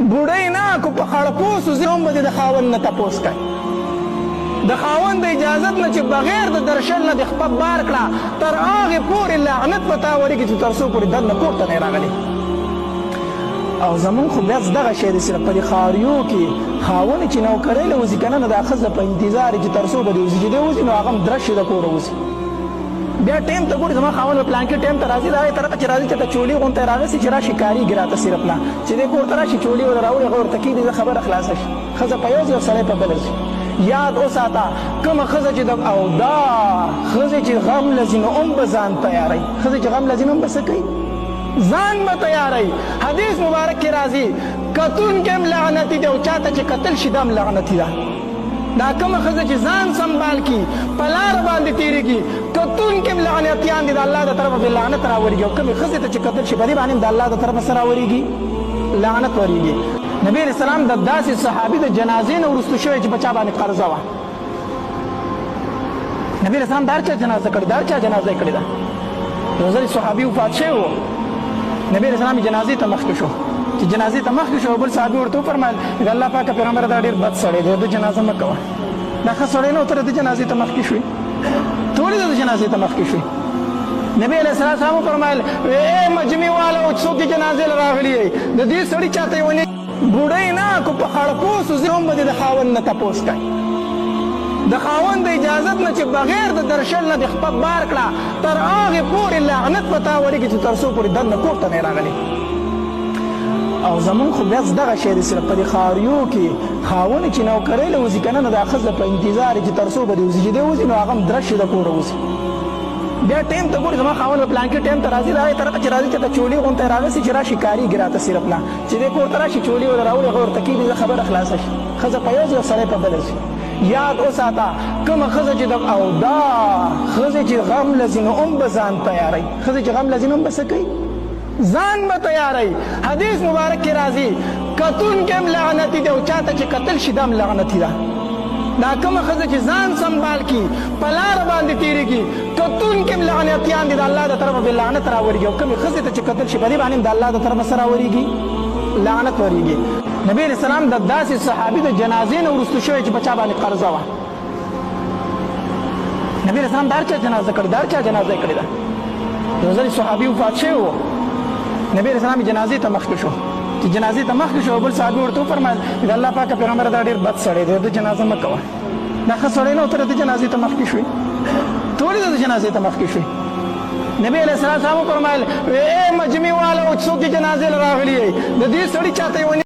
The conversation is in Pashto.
بوډۍ نه کو په خړپوسو زوم به د خاوند نه تپوس کوي د خاوند د اجازت نه چې بغیر د درشل نه د خپل بار کړه تر هغې پورې لعنت په تا ورېږي چې تر څو پورې دننه کور ته نه یې راغلی او زمونږ خو بیا دغه شی دی صرف په دې ښاریو کې خاوند چې نوکرۍ له وځي که نه نو دا ښځه په انتظار چې تر څو به دې وځي چې دی وځي نو هغه هم درش شي د کوره وځي بیا ټیم ته ګوري زما خاوند به پلانکي ټیم ته راځي د هغې طرفه چې راځي چې ته چولي غونته یې راغسي چې راشي کارېږي راته صرف نه چې دې کور ته راشي چولي ورته راوړي هغه ورته کېږدي د خبره خلاصه شي ښځه په یو ځای او سړی په بله ځي یاد وساته کومه ښځه چې او دا ښځې چې غم لځي نو هم به ځان تیاروي ښځې چې غم لځي نو هم به څه کوي ځان به تیاروي حدیث مبارک کې راځي کتونکي هم لعنتي دی او چاته چې کتل شي دا هم لعنتي ده دا کومه ښځه چې ځان سنبال کي په لاره باندې تېرېږي کتونکي هم لعنتیان دي د الله د طرفه بې لعنت راورېږي او کومې ښځې ته چې کتل شي په دې باندې هم د الله د طرفه څه راورېږي لعنت ورېږي نبی علیه السلام د داسې صحابي د جنازې نه وروستو شوی چې په چا باندې قرضه وه نبی علیه السلام د هر چا جنازه کړې د هر چا جنازه یې کړې ده یو ځل صحابي وفات شوی و نبی علیه السلام جنازې ته مخکې شو چې جنازې ته مخکې شو بل صحابي ورته وفرمیل د الله پاکه پیغمبره دا ډېر بد سړی دی د جنازه مه کوه دا ښه سړی نه و ته د جنازې ته مخکې شوې ته ولې د جنازې ته مخکې شوې نبی علیه السلام وفرمیل ای مجمع والا او څوک چې جنازې له راغلي یې د دې سړي چاته یې ونې بوډۍ نه کو په خړپوسو زوم به د خاوند نه تپوس کوي د خاوند د اجازت نه چې بغیر د درشل نه د خپل بار کړه تر هغې پورې لعنت په تا ورېږي چې تر څو پورې دننه کور ته نه یې راغلی او زمونږ خو بیا دغه شی دی صرف په دې ښاریو کې خاوند چې نوکرۍ له وځي که نه نو دا ښځه په انتظار چې تر څو به دې وځي چې دی وځي نو هغه هم درش شي د کوره وځي بیا ټیم ته ګوري زما خاوند به پلانکي ټیم ته راځي د هغې طرفه چې راځي چې ته چولي غونته یې راغسي چې راشي کارېږي راته صرف نه چې دې کور ته راشي چولي ورته راوړي هغه ورته کېږدي د خبره خلاصه شي ښځه په یو ځای او سړی په بله ځي یاد وساته کومه ښځه چې او دا ښځې چې غم لځي نو هم به ځان تیاروي ښځې چې غم لځي نو هم به څه کوي ځان به تیاروي حدیث مبارک کې راځي کتونکي هم لعنتي دی او چاته چې کتل شي دا هم لعنتي ده دا کومه ښځه چې ځان سنبال کي په لاره باندې تېرېږي کتونکي هم لعنتیان دي د الله د طرفه بې لعنت راورېږي او کومې ښځې ته چې کتل شي په دې باندې هم د الله د طرفه څه راورېږي لعنت ورېږي نبی علیه السلام د داسې صحابي د جنازې نه وروستو شوی چې په چا باندې قرضه وه نبی علیه السلام د هر چا جنازه کړې د هر چا جنازه یې کړې ده یو ځل صحابي وفات شوی و نبی علیه السلام جنازې ته مخکې شو چې جنازې ته مخکې شو بل صحابي ورته وفرمیل د الله پاکه پیغمبره دا ډېر بد سړی دی د جنازه مه کوه دا ښه سړی نه و ته د جنازې ته مخکې شوې ته ولې د جنازې ته مخکې شوې نبی علیه السلام وفرمیل ای مجمع والا او څوک چې جنازې له راغلي یې د دې سړي چاته یې